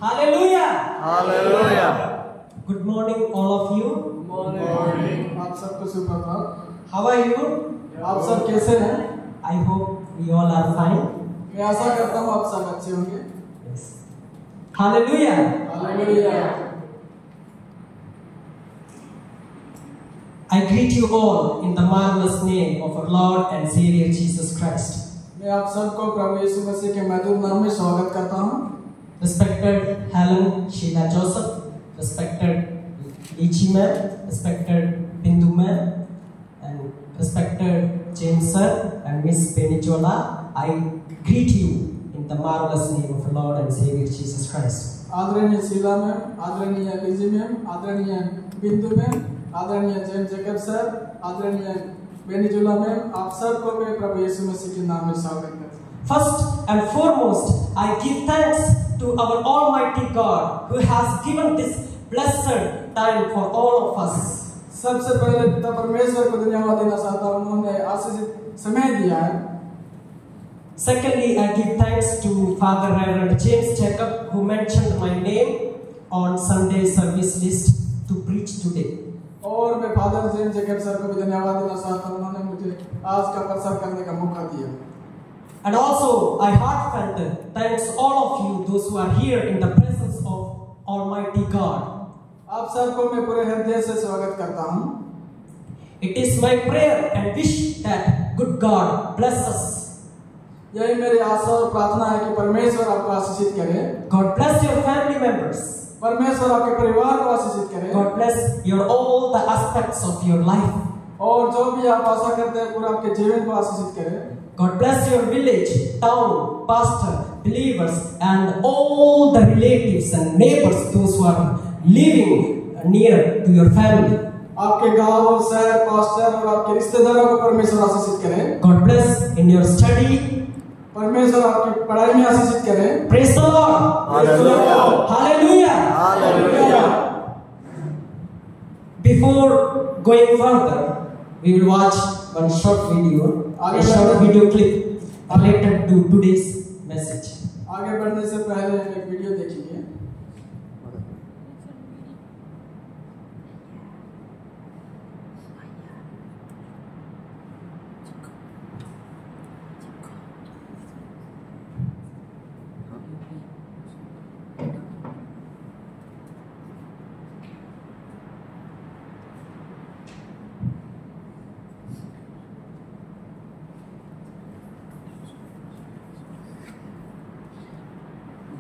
Hallelujah. Hallelujah. Good morning, all of you. Morning. आप सबको सुप्रभात। How are you? आप सब कैसे हैं? I hope we all are fine. मैं आशा करता हूँ आप सब अच्छे होंगे। Yes. Hallelujah. Hallelujah. I greet you all in the marvelous name of our Lord and Savior Jesus Christ. मैं आप सबको प्रभु यीशु मसीह के मधुर नाम में स्वागत करता हूँ। Respected Helen Sheila Joseph, respected Lichi ma'am, respected Bindu ma'am, and respected James sir and Miss Benichola, I greet you in the marvelous name of our Lord and Savior Jesus Christ. आदरणीय Sheila ma'am, आदरणीय लिजी ma'am, आदरणीय बिंदु ma'am, आदरणीय James Jacob sir, आदरणीय बेनीजुला ma'am, आप सबको मैं प्रभु यीशु मसीह के नाम में स्वागत करता हूँ। First and foremost, I give thanks to our Almighty God who has given this blessed time for all of us. सबसे पहले पिता परमेश्वर को धन्यवाद देना चाहता हूँ, उन्होंने आशीषित समय दिया है। Secondly, I give thanks to Father Reverend James Jacob who mentioned my name on Sunday service list to preach today. और मैं फादर जेम्स जैकब सर को भी धन्यवाद देना चाहता हूँ, उन्होंने मुझे आज का प्रचार करने का मौका दिया। And also, I heartfelt thanks all of you, those who are here in the presence of Almighty God. आप सबको मैं पूरे हृदय से स्वागत करता हूँ। It is my prayer and wish that good God bless us. यही मेरी आशा और प्रार्थना है कि परमेश्वर आपको आशीषित करे। God bless your family members. परमेश्वर आपके परिवार को आशीषित करे। God bless your all the aspects of your life. और जो भी आप आशा करते हैं पूरा आपके जीवन को आशीषित करे। God bless your village, town, pastor, believers, and all the relatives and neighbors, those who are living near to your family. आपके गांव और शहर, पास्टर और आपके रिश्तेदारों को परमेश्वर आशीषित करे। God bless in your study. परमेश्वर आपकी पढ़ाई में आशीषित करे। Praise the Lord. Hallelujah. Hallelujah. Hallelujah. Before going further, we will watch one short video, a short video clip related to today's message. आगे बढ़ने से पहले एक वीडियो देखिए।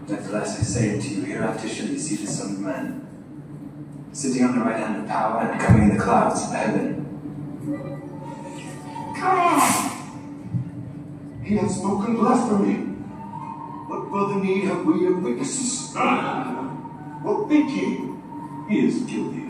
Nevertheless, I say unto you, hereafter shall you see the Son of Man sitting on the right hand of power and coming in the clouds of heaven. Come on! He hath spoken blasphemy. What further need have we of witnesses? What think ye? He is guilty.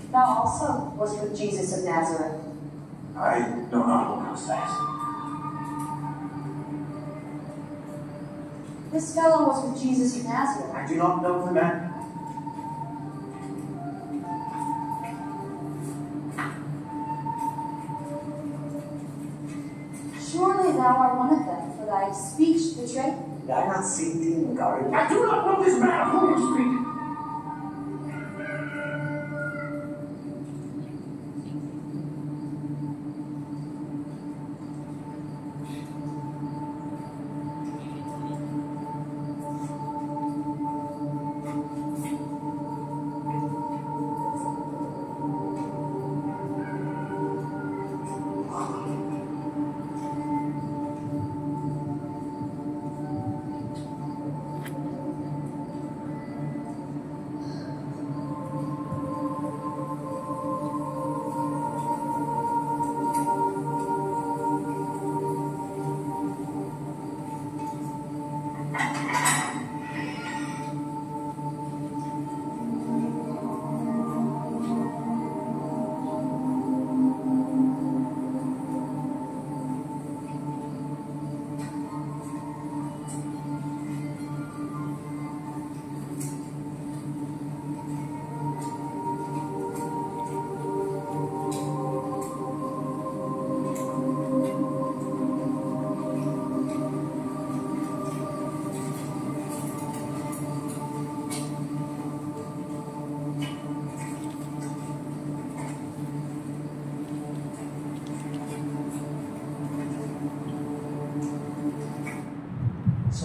Thou also was with Jesus of Nazareth. I know not what was that. This fellow was with Jesus of Nazareth. I do not know the man. Surely thou art one of them, for thy speech betrayed thee. Did I not see thee in the garden? I do not know this man of whom you speak.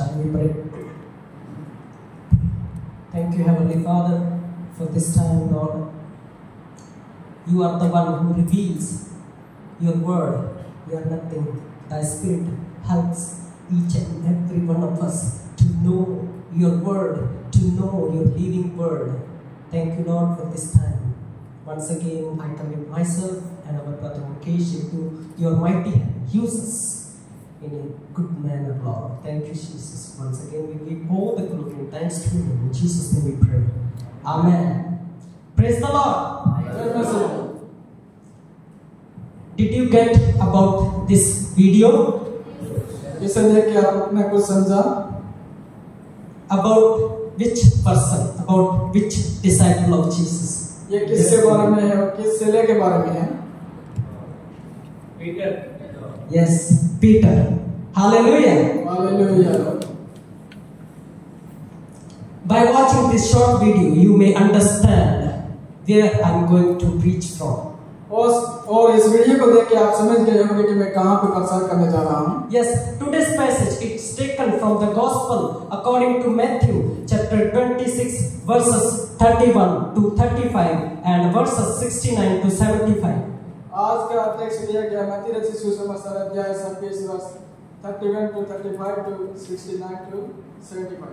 Shall we pray? Thank you, Heavenly Father, for this time, Lord. You are the one who reveals your word. We are nothing. Thy Spirit helps each and every one of us to know your word, to know your living word. Thank you, Lord, for this time. Once again, I commit myself and our brother Mukesh into your mighty hand. Use us in a good manner, Lord. Thank you, Jesus. Once again, we give all the glory and thanks to you. In Jesus' name we pray. Amen. Praise the Lord. Did you get about this video? इसे देख के आपने कुछ समझा? About which person? About which disciple of Jesus? ये किसके बारे में है और किस चेले के बारे में है? Peter. Yes, Peter. Hallelujah. Hallelujah. By watching this short video, you may understand where I'm going to preach from. और इस वीडियो को देख के आप समझ गए होंगे कि मैं कहाँ पे प्रचार करने जा रहा हूँ। Yes, today's passage it's taken from the Gospel according to Matthew chapter 26 verses 31 to 35 and verses 69 to 75. आज का टेक्स्ट दिया गया मत्ती रचित सुसमाचार अध्याय 26 वर्ष 31 to 35 to 69 to 75.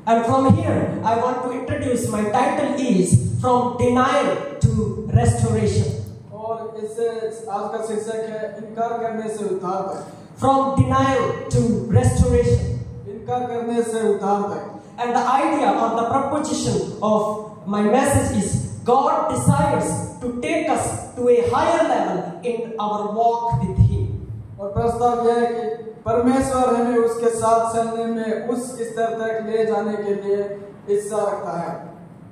And from here, I want to introduce my title is From Denial to Restoration. और इससे आज का शीर्षक है इनकार करने से उद्धार तक। From denial to restoration. इनकार करने से उद्धार तक। And the idea or the proposition of my message is God desires to take us to a higher level in our walk with Him. और प्रस्ताव यह है कि परमेश्वर हमें उसके साथ चलने में उस स्तर तक ले जाने के लिए इच्छा रखता है।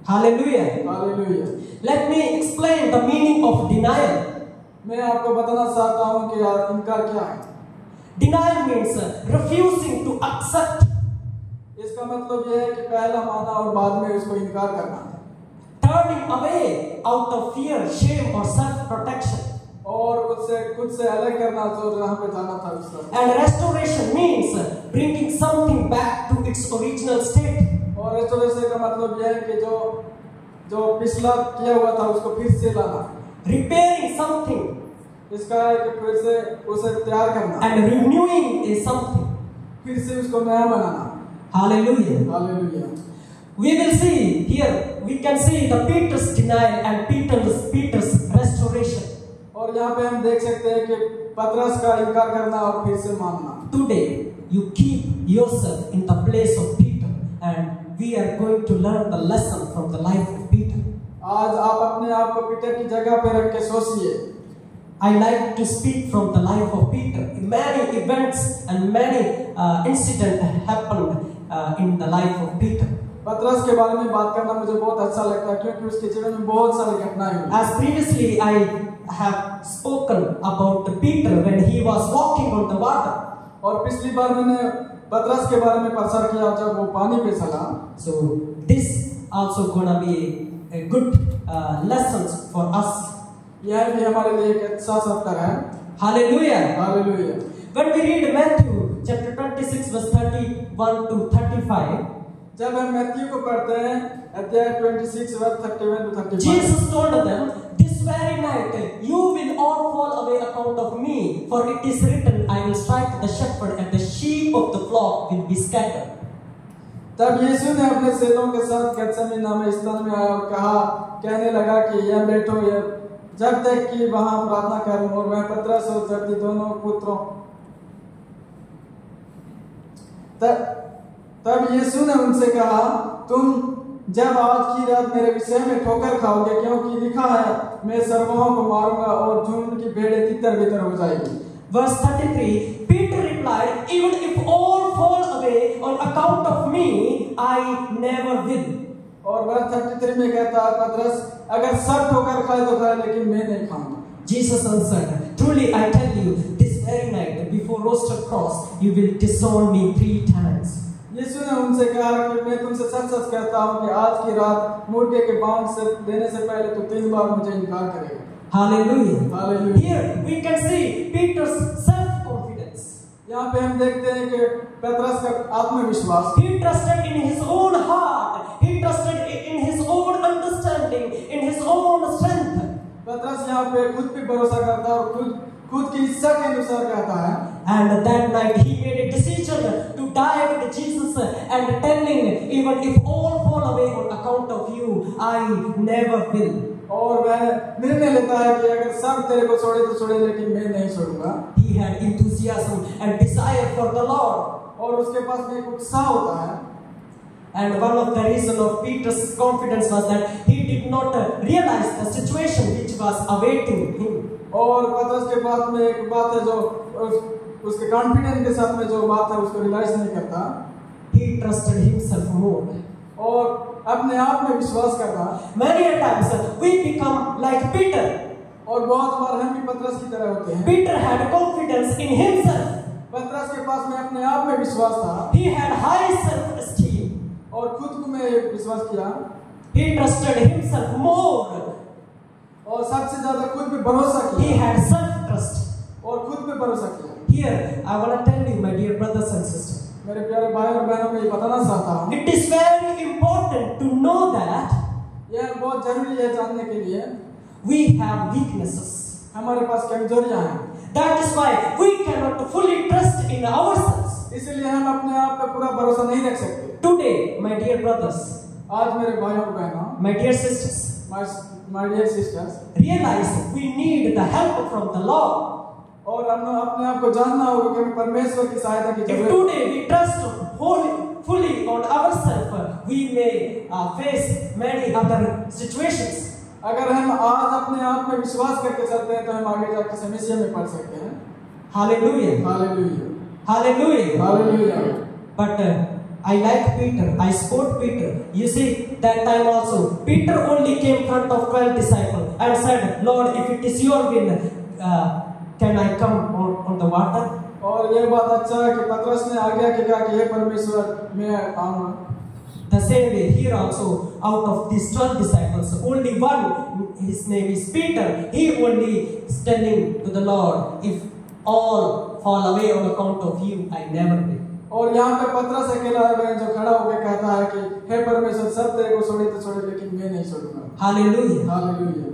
Hallelujah. Hallelujah. Let me explain the meaning of denial. मैं आपको बताना चाहता हूँ कि इनकार क्या है। Denial means refusing to accept. इसका मतलब यह है कि पहला माना और बाद में उसको इनकार करना। Turning away out of fear, shame or self-protection. और उससे खुद से अलग करना जो जहाँ पे जाना था उसका। And restoration means bringing something back to its original state. और रेस्टोरेशन का मतलब यह है कि जो पिछला किया हुआ था उसको फिर से लाना। Repairing something. इसका है कि फिर से उसे तैयार करना। And renewing is something. फिर से उसको नया बनाना। Hallelujah. Hallelujah. We will see here. We can see the Peter's denial and Peter's restoration. और यहाँ पे हम देख सकते हैं कि पतरस का इनकार करना और फिर से मानना। Today you keep yourself in the place of Peter, and we are going to learn the lesson from the life of Peter. आज आप अपने आप को पीटर की जगह पे रख के सोचिए। I like to speak from the life of Peter. Many events and many incidents happened in the life of Peter. पतरस के बारे में बात करना मुझे बहुत अच्छा लगता है क्योंकि उसके जीवन में बहुत सारी घटनाएं हुई। As previously I have spoken about Peter when he was walking on the water. और पिछली बार मैंने पतरस के बारे में प्रचार किया जब वो पानी पे चला। So this also gonna be a good lessons for us. यह भी हमारे लिए एक अच्छा सत्तर है। Hallelujah. Hallelujah. When we read Matthew chapter 26 verse 31 to 35, जब हम मैथ्यू को पढ़ते हैं अध्याय 26 वर्ष 31 to 35, Jesus told them, "This very night you will all fall away account of me, for it is written, I will strike the shepherd and the sheep of the flock will be scattered." तब यीशु ने अपने चेलों के साथ गतसमनी नामक स्थान में आया और कहने लगा कि यह बैठो जब तक कि वहां प्रार्थना करूं। और वह पतरस और जब्दी दोनों पुत्रों तब यीशु ने उनसे कहा, तुम जब आज की रात मेरे विषय में ठोकर खाओगे, क्योंकि लिखा है मैं सर्वों को मारूंगा और झुंड की भेड़ें तितर-बितर हो जाएगी। Verse 33, Peter replied, "Even if all fall away on account of me, I never will." और वर्ष 33 में कहता है पतरस, अगर सब ठोकर खाए तो खाए लेकिन मैं नहीं खाऊंगा। Jesus answered, "Truly I tell you, this very night before roasted cross, you will disown me 3 times." यीशु ने उनसे कहा कि मैं तुमसे सच-सच कहता हूं कि आज की रात मुर्गे के बांग से देने से पहले तो 3 बार मुझे इनकार करेगा। Hallelujah. Hallelujah. Here we can see Peter's self-confidence. यहाँ पे हम देखते हैं कि पतरस का आत्मविश्वास, He trusted in his own heart. He trusted in his own understanding, in his own strength. पतरस यहाँ पे खुद पे भरोसा करता है और खुद की इच्छा के अनुसार कहता है। And that night he made a decision to die with Jesus and telling, even if all fall away on account of you, I never will. और वह निर्णय लेता है कि अगर सब तेरे को छोड़े तो छोड़े, लेकिन मैं नहीं छोड़ूंगा। He had enthusiasm and desire for the Lord. और उसके पास में एक उत्साह होता है। And one of the reasons of Peter's confidence was that he did not realize the situation which was awaiting him. और पतरस के पास में एक बात है जो उसके कॉन्फिडेंस के साथ में जो बात है उसको रियलाइज नहीं करता। He trusted himself more. और अपने आप में विश्वास करता। Many a times we become like Peter. और बहुत बार हम भी पतरस की तरह होते हैं। Peter had confidence in himself. पतरस के पास में अपने आप में विश्वास था। He had high self-esteem. और खुद को में विश्वास किया। He trusted himself more. और सबसे ज्यादा खुद पे भरोसा किया। He had self-trust. और खुद पे भरोसा किया। Here, I want to tell you, my dear brothers and sisters. मेरे प्यारे भाई और बहनों में ये बताना चाहता हूँ। It is very important to know that यह बहुत जरूरी है जानने के लिए। we have weaknesses. हमारे पास कमजोरियां हैं। That is why we cannot fully trust in ourselves. इसलिए हम अपने आप पे पूरा भरोसा नहीं रख सकते। Today, my dear brothers, आज मेरे भाई और बहनों, my dear sisters, my dear sisters, realize we need the help from the Lord. और हमने अपने आप को जानना होगा कि हमें परमेश्वर की सहायता की If जरूरत है। today we trust fully on ourselves, we may face many other situations. अगर हम आज अपने आप में विश्वास करके चलते हैं तो हम आगे जाकर समस्या में पड़ सकते हैं। Hallelujah. Hallelujah, Hallelujah. Hallelujah. But I like Peter. I support Peter. You see, that time also, Peter only came in front of 12 disciples and said, Lord, if it is your will, can I come on the water? और ये बात अच्छा है कि पतरस ने आज्ञा की कहा कि हे परमेश्वर मैं आऊंगा। The same way, here also, out of these 12 disciples, only one, his name is Peter, he only is telling to the Lord, if all fall away on account of you, I never will. और यहाँ पे पतरस अकेला है जो खड़ा होकर कहता है कि हे परमेश्वर सब तेरे को छोड़े तो छोड़े, लेकिन मैं नहीं छोड़ूंगा। Hallelujah. Hallelujah.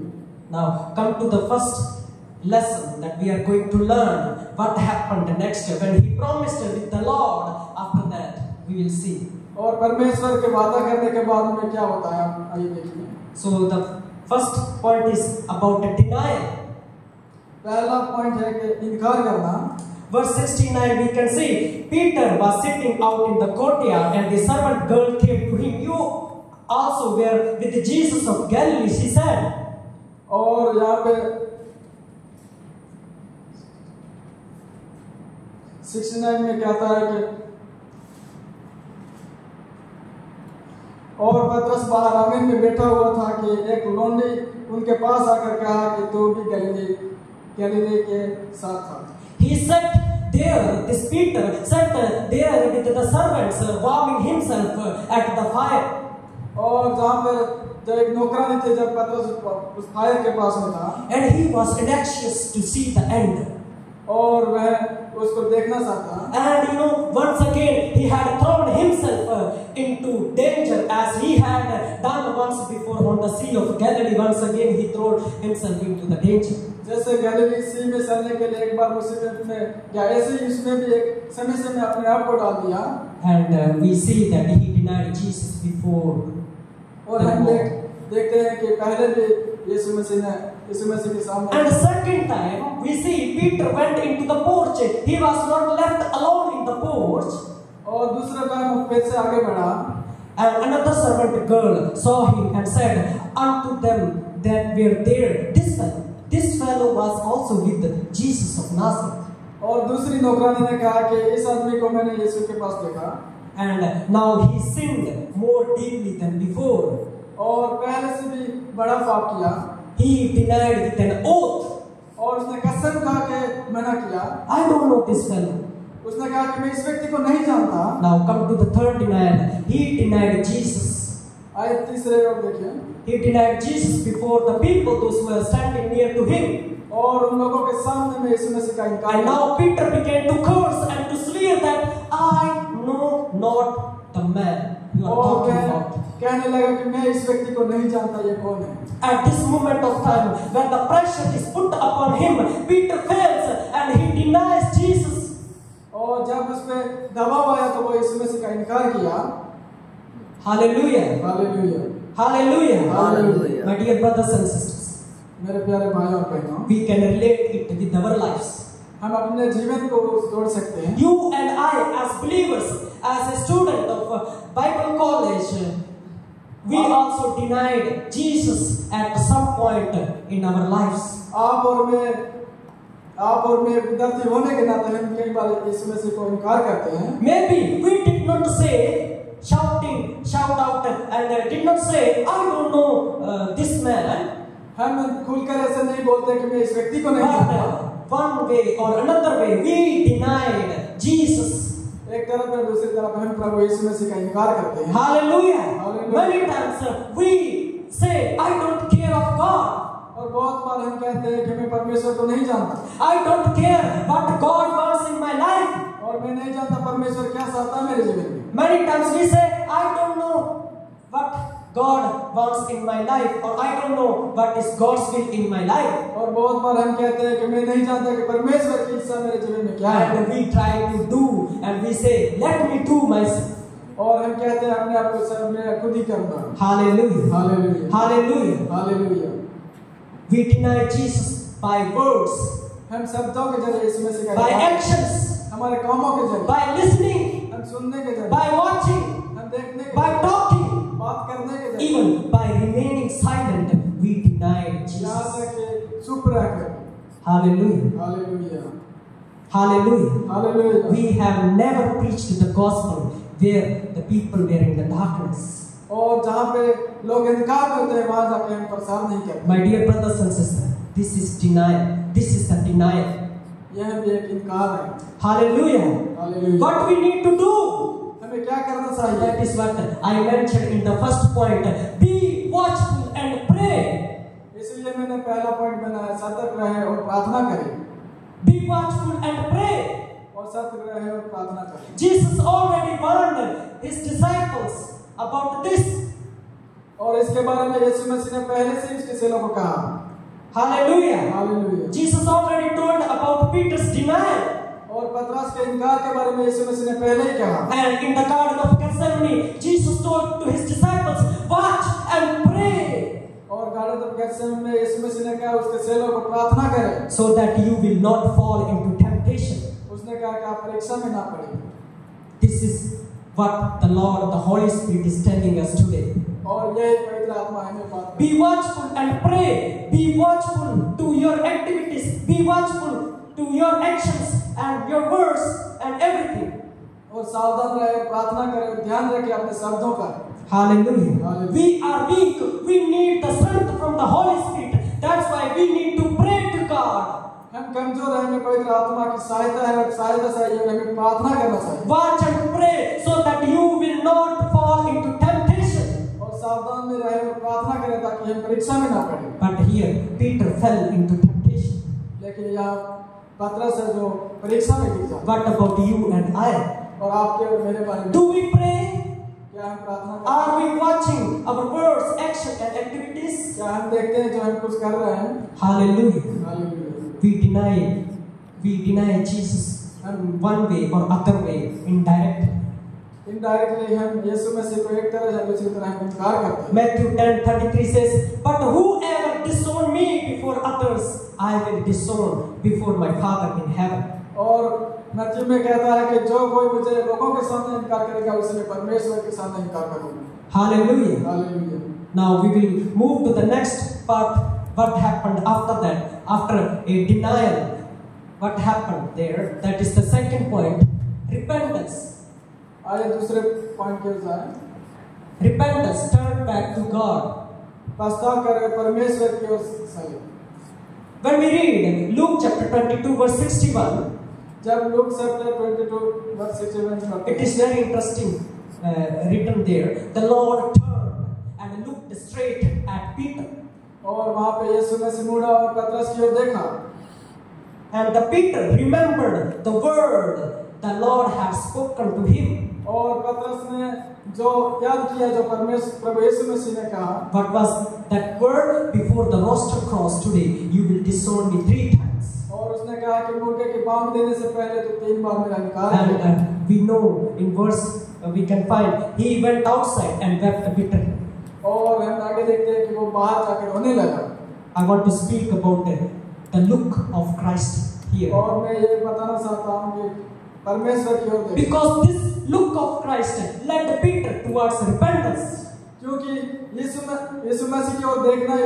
Now, come to the first lesson that we are going to learn. What happened next when he promised with the Lord. After that, we will see. और परमेश्वर के वादा करने के बाद में क्या होता है, आइए देखिए। So the first point is about denial. पहला पॉइंट है कि इनकार करना। Verse 69 we can see Peter was sitting out in the courtyard and the servant girl came to him. You also were with Jesus of Galilee, she said. और यहाँ पे 69 में कहता है कि और पतरस बाहर आंगन में बैठा हुआ था कि एक लौंडी उनके पास आकर कहा कि तू भी गलीली के साथ था। He sat there, this Peter sat there with the servants warming himself at the fire. और जहाँ पर जो एक नौकरानी थे जब पतरस उस फायर के पास में था, And he was anxious to see the end. और वह उसको देखना चाहता। And you know, once again he had thrown himself into danger as he had done once before on the Sea of Galilee. Once again he threw himself into the danger. जैसे गलीली सी में चलने के लिए एक बार मुसीबत में या ऐसे ही इसमें भी एक समस्या में अपने आप को डाल दिया। And we see that he denied Jesus before. और हम देखते हैं कि पहले भी यीशु मसीह के सामने। And the second time we see Peter went into the porch. He was not left alone in the porch. और दूसरा टाइम फिर से आगे बढ़ा। And another servant girl saw him and said unto them that were there, this fellow was also with Jesus of Nazareth. और दूसरी नौकरानी ने कहा कि इस आदमी को मैंने यीशु के पास देखा। And now he sinned more deeply than before. और पहले से भी बड़ा पाप किया। He denied with an oath. और उसने कसम खा के मना किया। I don't know this fellow. उसने कहा कि मैं इस व्यक्ति को नहीं जानता। Now come to the third denial. He denied Jesus. आइए तीसरे और देखिए। He denied Jesus before the people, those who were standing near to him. और उन लोगों के सामने में यीशु मसीह का इनकार। And now Peter began to curse and to not the man you are और talking वह about. कहने लगा कि मैं इस व्यक्ति को नहीं जानता ये कौन है। At this moment of time, when the pressure is put upon him, Peter fails and he denies Jesus. और जब उस पे दबाव आया तो वो यीशु मसीह का इनकार किया। Hallelujah. Hallelujah, Hallelujah. Hallelujah. My dear brothers and sisters, मेरे प्यारे भाई और बहनों, we can relate it with our lives. हम अपने जीवन को जोड़ सकते हैं। You and I, as believers, as a student of Bible college, we also denied Jesus at some point in our lives. आप और मैं विद्यार्थी होने के नाते हम कई बार यीशु मसीह को इनकार करते हैं। Maybe we did not say, shout out, and did not say, I don't know this man. हम खुलकर ऐसे नहीं बोलते कि मैं इस व्यक्ति को नहीं जानता। But one way or another way, we denied Jesus. एक तरफ या दूसरी तरफ हम प्रभु यीशु मसीह का इनकार करते हैं। Hallelujah. Hallelujah. Many times we say, I don't care of God. और बहुत बार हम कहते हैं कि मैं परमेश्वर को नहीं जानता। I don't care what God wants in my life. और मैं नहीं जानता परमेश्वर क्या चाहता है मेरे जीवन में। Many times we say, I don't know what God wants in my life, or I don't know what is God's will in my life. और बहुत बार हम कहते हैं कि मैं नहीं जानता कि परमेश्वर की इच्छा मेरे जीवन में क्या है। And we try to do, and we say, let me do myself. और हम कहते हैं अपने आप को सब मैं खुद ही करूँगा। Hallelujah. Hallelujah, Hallelujah. Hallelujah. We deny Jesus by words, हम शब्दों के जरिए यीशु मसीह का by इनकार, actions, हमारे कामों के जरिए, by listening, हम सुनने के जरिए, by watching, हम देखने के by जरिए, talking, बात करने के जरिए, even by remaining silent, we deny यहाँ Jesus. तक कि चुप रहकर। Hallelujah. Hallelujah, Hallelujah. Hallelujah. We have never preached the gospel where the people were in the darkness. और जहाँ पे लोग इनकार करते हैं वहाँ जाके हम प्रसार नहीं करते। My dear brothers and sisters, this is denial. This is the denial. यह भी एक इनकार है। Hallelujah. Hallelujah. What we need to do? हमें क्या करना चाहिए? That is what I mentioned in the first point. Be watchful and pray. इसलिए मैंने पहला पॉइंट बनाया, सतर्क रहे और प्रार्थना करें। Be watchful and pray. और सतर्क रहे और प्रार्थना करें। Jesus already warned his disciples about this. और इसके बारे में यीशु मसीह ने पहले से इसके चेलों को कहा। Hallelujah. Hallelujah. Jesus already told about Peter's denial. और पतरस के इनकार के बारे में यीशु मसीह ने पहले ही कहा। And in the Garden of Gethsemane, Jesus told to his disciples, watch and pray. और गार्डन ऑफ गेथसेमनी में यीशु मसीह ने कहा उसके चेलों को प्रार्थना करें। So that you will not fall into temptation. उसने कहा कि आप परीक्षा में ना पड़े। This is what the Lord, the Holy Spirit is telling us today. और यही पवित्र आत्मा हमें बात Be watchful and pray. Be watchful to your activities. Be watchful to your actions and your words and everything. और सावधान रहे, प्रार्थना करें और ध्यान रखें अपने शब्दों का। Hallelujah. Hallelujah. We are weak. We need the strength from the Holy Spirit. That's why we need to pray to God. हम कमजोर हैं, हमें पवित्र आत्मा की सहायता है और सहायता चाहिए, हमें प्रार्थना करना चाहिए। Watch and pray so that you will not fall into temptation. और सावधान में रहे और प्रार्थना करें ताकि हम परीक्षा में ना पड़े। But here Peter fell into temptation. लेकिन यहाँ पतरस है जो परीक्षा में गिर जाता है। What about you and I? और आपके और मेरे बारे में Do we pray? क्या हम प्रार्थना करते Are we watching our words, action and activities? हैं? क्या हम देखते हैं जो हम कुछ कर रहे हैं? Hallelujah. Hallelujah. We deny Jesus in one way or other way, indirectly. Indirectly हम यीशु मसीह को एक तरह या दूसरी तरह हम इनकार करते हैं। Matthew 10:33 says, "But whoever disown me before others, I will disown before my Father in heaven." और मत्ती में कहता है कि जो कोई मुझे लोगों के सामने इनकार करेगा उसे मैं परमेश्वर के सामने इनकार करूंगा। Hallelujah. Hallelujah. Now we will move to the next part. What happened after that? After a denial, what happened there? That is the second point. Repentance. आइए दूसरे पॉइंट की ओर जाएं। Repentance. Turn back to God. पछतावा करें परमेश्वर की ओर चलें। When we read Luke chapter 22 verse 61, जब Luke chapter 22 verse 61 it is very interesting written there. The Lord turned and looked straight at Peter. और वहाँ पे यीशु मसीह मुड़ा और पतरस की ओर देखा। And the Peter remembered the word the Lord had spoken to him. और पतरस ने जो याद किया जो परमेश्वर प्रभु यीशु मसीह ने कहा, What was that word? Before the roster cross today, you will disown me 3 times. और उसने कहा कि मुर्गे की बांग देने से पहले तो 3 बार मेरा इनकार And किया। we know in verse we can find he went outside and wept bitterly. और हम आगे देखते हैं कि वो बाहर जाकर रोने लगा। I want to speak about the look of Christ here. और मैं ये बताना चाहता हूँ कि परमेश्वर की ओर देखो, Because this look of Christ led Peter towards repentance. क्योंकि यीशु मसीह की ओर देखना ही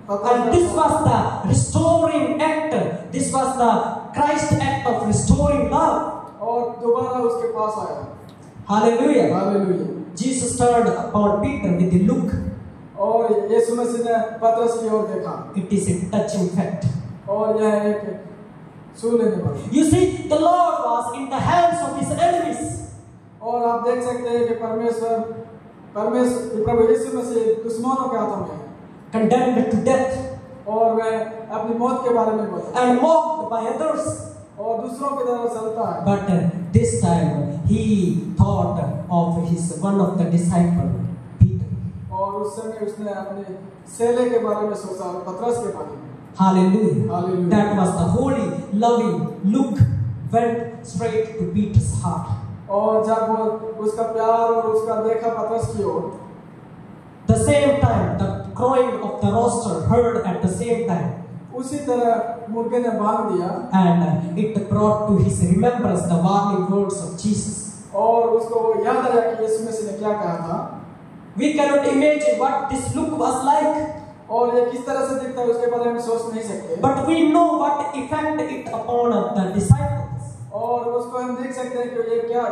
And this was the restoring act. This was the Christ act of restoring love. और दोबारा उसके पास आया। Hallelujah. Hallelujah. Jesus turned upon Peter with a look. और यीशु मसीह ने पतरस की ओर देखा It is a touching fact. और यह एक छू लेने वाला। You see, the Lord was in the hands of his enemies. और आप देख सकते हैं कि परमेश्वर प्रभु यीशु मसीह दुश्मनों के हाथों में है Condemned to death और वह अपनी मौत के बारे में बोलता है and mocked by others. और दूसरों की तरह चलता है। But this time he thought of his one of the disciples, Peter. और उस समय उसने अपने सेले के बारे में सोचा, पतरस के बारे में। Hallelujah. Hallelujah. That was the holy, loving look went straight to Peter's heart. और जब वो उसका प्यार और उसका देखा पतरस की ओर, The same time, the crowing of the rooster heard at the same time, उसी तरह मुर्गे ने भाग दिया and it brought to his remembrance the warning words of Jesus. और उसको वो याद आया कि यीशु मसीह ने क्या कहा था। We cannot imagine what this look was like, और ये किस तरह से दिखता है उसके बारे में सोच नहीं सकते। but we know what effect it upon the disciples. और उसको हम देख सकते हैं कि ये क्या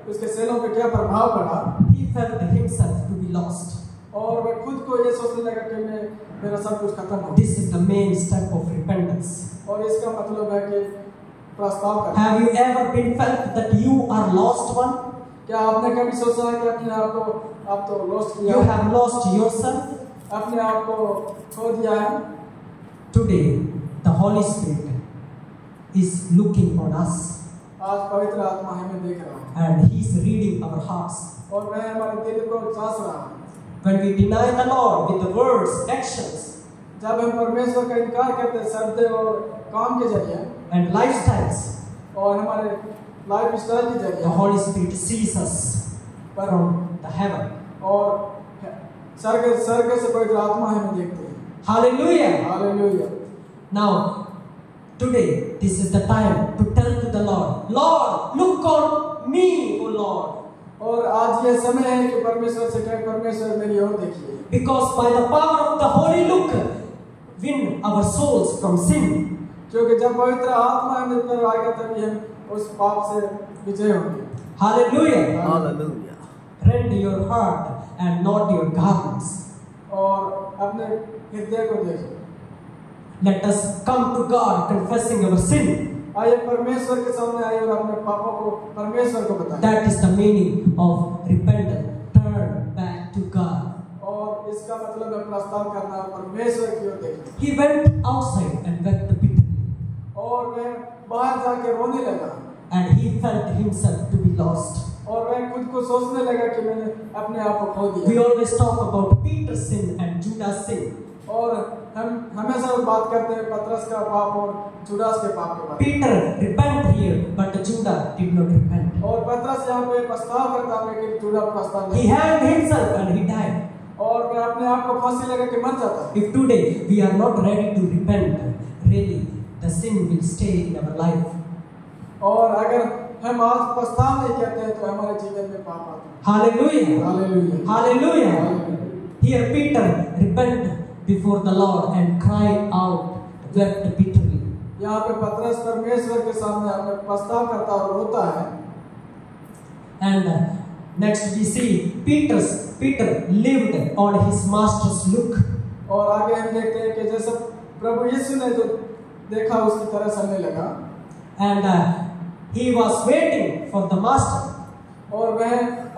उसके सेलों पे क्या प्रभाव पड़ा। He felt himself to be lost. और वह खुद को ये सोचने लगा कि मेरा सब कुछ खत्म हो। This is the main step of repentance. और इसका मतलब है कि प्रस्ताव करना। Have you ever been felt that you are lost one? क्या आपने कभी सोचा है कि अपने आप को आप तो लॉस्ट किया You है? have lost yourself. अपने आप को खो दिया है। Today, the Holy Spirit is looking on us आज पवित्र आत्मा हमें देख रहा है and He is reading our hearts. और वह हमारे दिल को जांच रहा है। When we deny the Lord with the words, actions, जब हम परमेश्वर का इनकार करते हैं शब्द और काम के जरिए and lifestyles, और हमारे लाइफ स्टाइल के the जरिए, Holy Spirit sees us from the heaven. और स्वर्ग से पवित्र आत्मा हमें देखते हैं। Hallelujah! Hallelujah. Now, today, this is the time to tell to the Lord, Lord, look on me, O Lord. और आज ये समय है कि परमेश्वर से कहें, परमेश्वर मेरी ओर देखिए। Because by the power of the Holy look, win our souls from sin. क्योंकि जब पवित्र आत्मा हमें पर आएगा तभी हम उस पाप से विजय होंगे। Hallelujah! Hallelujah. Rend your heart and not your garments. और अपने हृदय को देखो। Let us come to God confessing our sin. आइए परमेश्वर के सामने आइए और अपने पापों को परमेश्वर को बताएं। That is the meaning of repentance. Turn back to God. और इसका मतलब है प्रस्ताव करना परमेश्वर की ओर देखना। He went outside and wept bitterly. और वह बाहर जाके रोने लगा। And he felt himself to be lost. और वह खुद को सोचने लगा कि मैंने अपने आप को खो We दिया। always talk about Peter's sin and Judah's sin. और हम हमेशा बात करते हैं पतरस का पाप और जुडास के पाप के बारे में। Peter repented here, but Judah did not repent. और पतरस यहाँ पे प्रस्ताव करता है लेकिन जुड़ा प्रस्ताव He नहीं। hanged himself and he died. और वह अपने आप को फांसी लगा के मर जाता है। If today we are not ready to repent, really the sin will stay in our life. और अगर हम आज प्रस्ताव नहीं करते हैं तो हमारे जीवन में पाप आता है। Hallelujah! Hallelujah. Hallelujah! Here Peter repented before the Lord and cried out, wept bitterly. यहाँ पे पतरस परमेश्वर के सामने अपने प्रस्ताव करता और रोता है। And next we see Peter lived on his master's look. और आगे हम देखते हैं कि जैसे प्रभु यीशु ने जो देखा उसकी तरह चलने लगा। And he was waiting for the master. और वह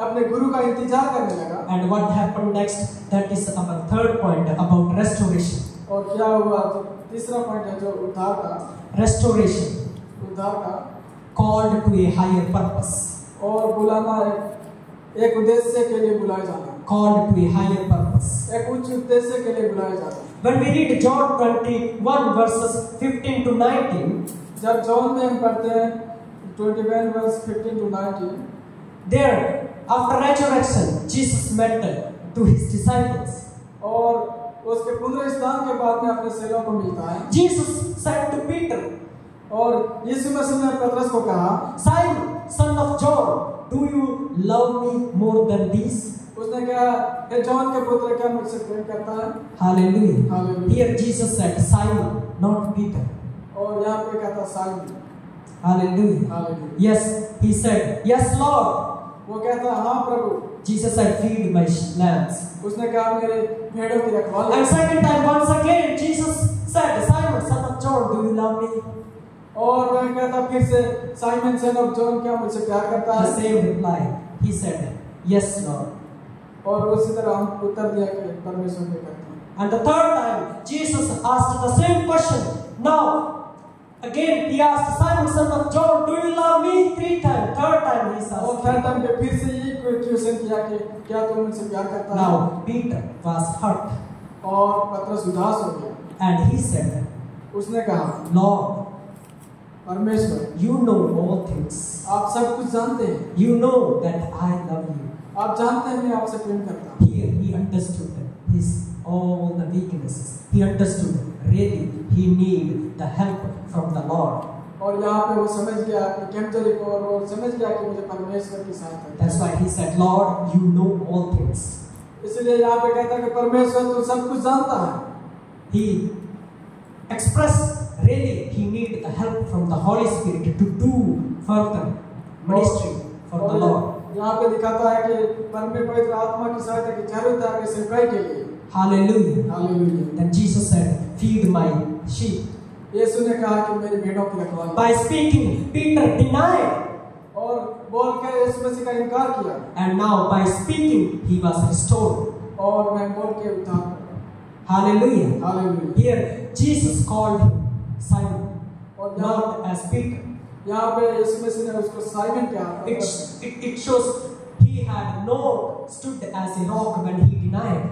अपने गुरु का इंतजार करने लगा। And what happened next? That is our third point about restoration. और क्या हुआ? तो तीसरा पॉइंट है जो उद्धार का। Restoration, उद्धार का called to a higher purpose. और बुलाना एक उद्देश्य के लिए बुलाया जाना, called to a higher purpose. एक उच्च उद्देश्य के लिए बुलाया जाना। When we read John 21 verses 15 to 19, जब जॉन में हम पढ़ते हैं 21 verse 15 to 19, there after resurrection Jesus met to his disciples. और उसके पुनरुत्थान के बाद में अपने चेलों को मिलता है। Jesus said to Peter, और यीशु मसीह ने पतरस को कहा, Simon, son of John, do you love me more than these? उसने कहा, हे जॉन के पुत्र, क्या मुझसे प्रेम करता है? Hallelujah. Hallelujah. Here Jesus said Simon, not Peter. और यहाँ पे कहता Simon. Hallelujah. Hallelujah. Yes, he said, yes Lord. वो कहता, हाँ प्रभु। Jesus said, feed my lambs. उसने कहा, मेरे भेड़ों की रखवाली। And second time, once again, Jesus said, Simon, son of John, do you love me? और वह कहता फिर से, साइमन सन ऑफ जॉन, क्या मुझसे प्यार करता The है? same reply. He said, yes Lord. और उसी तरह हम उत्तर दिया कि परमेश्वर ने करता है। And the third time, Jesus asked the same question. Now, again, he asked Simon, son of John, do you love me? 3 times. Third time, he और asked. थर्ड टाइम पे फिर से ये क्वेश्चन किया कि क्या तुम मुझसे प्यार करता है? Now, Peter was hurt. और पतरस उदास हो गया। And he said, उसने कहा, Lord, परमेश्वर, you know all things. आप सब कुछ जानते हैं। You know that I love you. आप जानते हैं मैं आपसे प्रेम करता हूँ। Here he understood his all the weaknesses. He understood really he need the help from the Lord. और यहाँ पे वो समझ गया अपनी कमजोरी को, और वो समझ गया कि मुझे परमेश्वर की सहायता चाहिए। That's why he said, Lord, you know all things. इसलिए यहाँ पे कहता है कि परमेश्वर तू सब कुछ जानता है। He expressed really he need the help from the Holy Spirit to do further ministry for the Lord. यहाँ पे दिखाता है कि पवित्र आत्मा की सहायता की जरूरत है अपनी सेवकाई के लिए। Hallelujah. Hallelujah. Then Jesus said, feed my sheep. यीशु ने कहा कि मेरी भेड़ों की रखवाली। By speaking, Peter denied. और बोलकर यीशु मसीह का इनकार किया। And now by speaking, he was restored. और वह बोल के उद्धार कर। Hallelujah. Hallelujah. Here, Jesus called him Simon, और not as Peter. यहाँ पे यीशु मसीह ने उसको साइमन कहा। It shows he had not stood as a rock when he denied.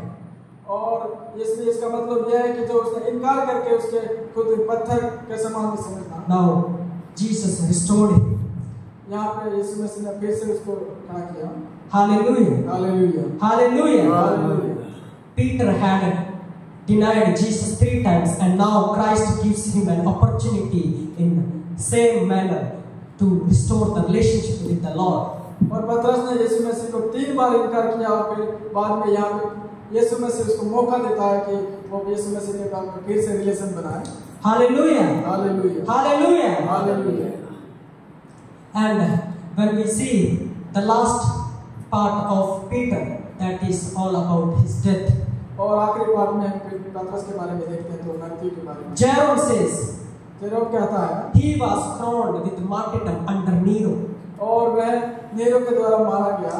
और इसलिए इसका मतलब यह है कि जो उसने इनकार करके उसके खुद पत्थर के समान भी समझना। Now, Jesus restored him. यहाँ पे यीशु मसीह ने फिर से उसको खड़ा किया। Hallelujah. Hallelujah. Hallelujah. Hallelujah. Peter had denied Jesus 3 times, and now Christ gives him an opportunity in same manner to restore the relationship with the Lord. और पतरस ने यीशु मसीह को 3 बार इनकार किया, और फिर बाद में यहाँ पे यीशु मसीह उसको मौका देता है कि वो यीशु मसीह के साथ में फिर से रिलेशन बनाए। Hallelujah. Hallelujah. Hallelujah. Hallelujah. And when we see the last part of Peter, that is all about his death. और आखिरी पार्ट में हम पतरस के बारे में देखते हैं तो मृत्यु के बारे में। Jerome says, जेरोम कहता है, he was crowned with martyrdom under Nero, और वह नीरो के द्वारा मारा गया,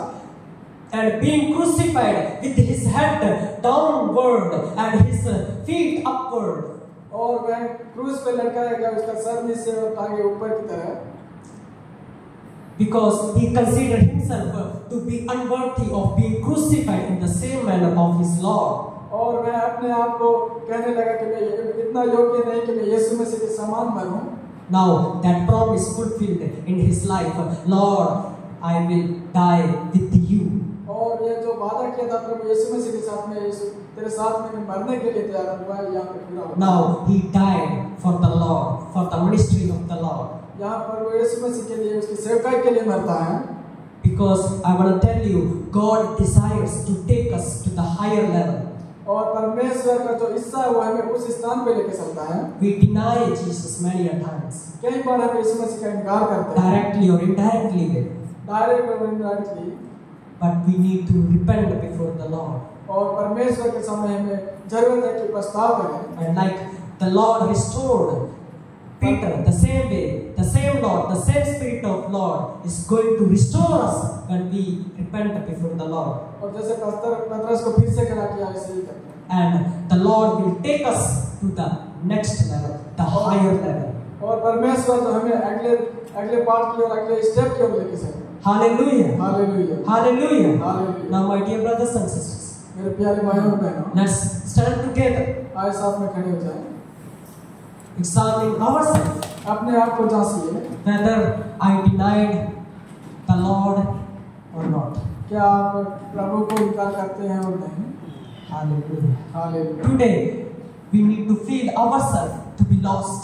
and being crucified with his head downward and his feet upward. और वह क्रूस पे लटकाया गया, उसका सर नीचे और टांगे ऊपर की तरह, because he considered himself to be unworthy of being crucified in the same manner of his Lord. और वह अपने आप को कहने लगा कि मैं इतना योग्य नहीं कि मैं यीशु मसीह के समान मरूं। Now that promise fulfilled in his life, Lord, I will die with you. और ये जो वादा किया था प्रभु यीशु मसीह के साथ में, यीशु तेरे साथ में मैं मरने के लिए तैयार हूँ, वह यहाँ पे पूरा हुआ। Now he died for the Lord, for the ministry of the Lord. यहाँ पर वो यीशु मसीह के लिए, उसकी सेवकाई के लिए मरता है। Because I want to tell you, God desires to take us to the higher level. और परमेश्वर का जो हिस्सा है वो हमें उस स्थान पे लेके चलता है। We deny Jesus many a times, कई बार हम यीशु मसीह का इनकार करते हैं, directly or indirectly, डायरेक्ट और indirectly, but we need to repent before the Lord. और परमेश्वर के सामने हमें जरूरत है कि पछतावा करें। And like the Lord restored Peter, the same way, the same Lord, the same Spirit of Lord is going to restore us when we repent before the Lord. और जैसे पतरस को फिर से खड़ा किया, ऐसे ही करते हैं। And the Lord will take us to the next level, the higher level. और परमेश्वर जो हमें अगले पार्ट की और अगले स्टेप की ओर लेके चले। Hallelujah. Hallelujah Hallelujah. Hallelujah. Now, my dear brothers and sisters, मेरे प्यारे भाइयों और बहनों, let's stand together, आए साथ में खड़े हो जाएं, examining ourselves, अपने आप को जांचिए, whether I denied the Lord or not. क्या आप प्रभु को इनकार करते हैं और नहीं? Hallelujah. Hallelujah. Today, we need to feel ourselves to be lost.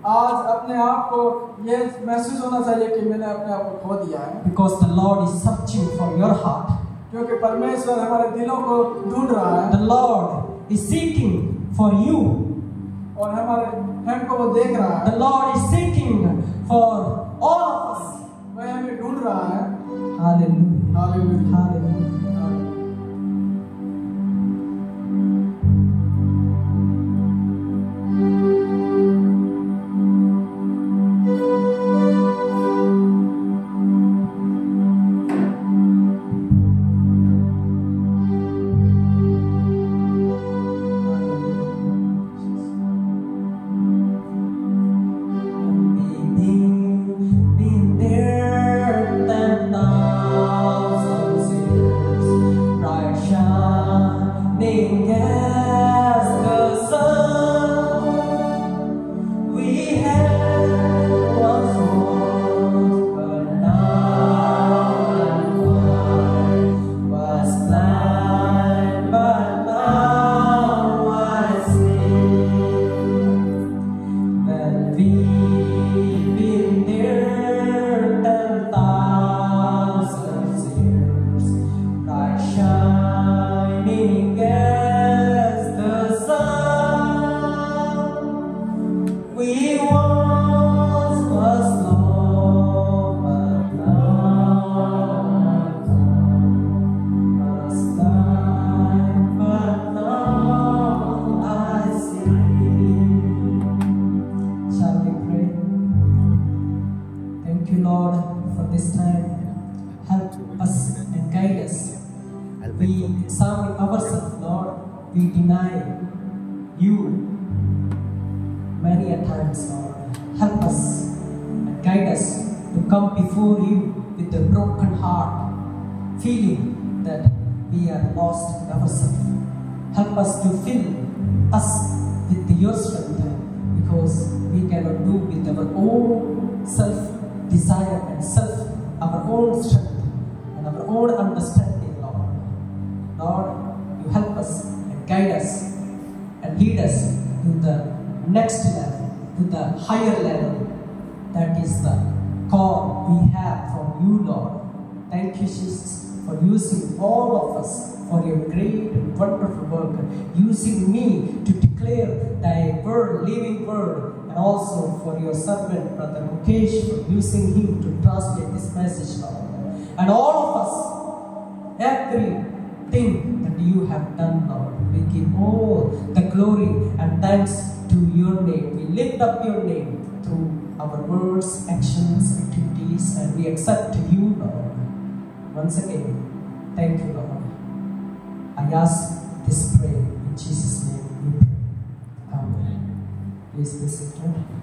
आज अपने आप को ये महसूस होना चाहिए कि मैंने अपने आप को खो दिया है, Because the Lord is searching for your heart. क्योंकि परमेश्वर हमारे दिलों को ढूंढ रहा है The Lord is seeking for you. और हमको वो देख रहा है, The Lord is seeking for all of us. वह हमें ढूंढ रहा है। Hallelujah. Hallelujah. Hallelujah. Been there 10,000 years, bright shining as the sun. We had once more, but now I'm was blind, but now I see. That we've been there 10,000 years, bright shining as the sun. We once was lost, but now was blind, but now I see. Shall we pray? Thank you, Lord, for this time. Help us and guide us. We examine ourselves, Lord. We deny you many a times, Lord. Help us and guide us to come before you with a broken heart, feeling that we are lost in ourselves. Help us to fill us with your strength, because we cannot do with our own self-desire and our own strength and our own understanding, Lord. Lord, you help us and guide us and lead us to the next level, to the higher level. That is the call we have from you, Lord. Thank you, Jesus, for using all of us for your great and wonderful work, using me to declare thy word, living word, and also for your servant, Brother Mukesh, for using him to translate this message, Lord. And all of us, everything that you have done, Lord, we give all the glory and thanks to your name. We lift up your name through our words, actions, activities, and we accept you, Lord. Once again, thank you, Lord. I ask this prayer in Jesus' name. We pray. Amen. Please be seated.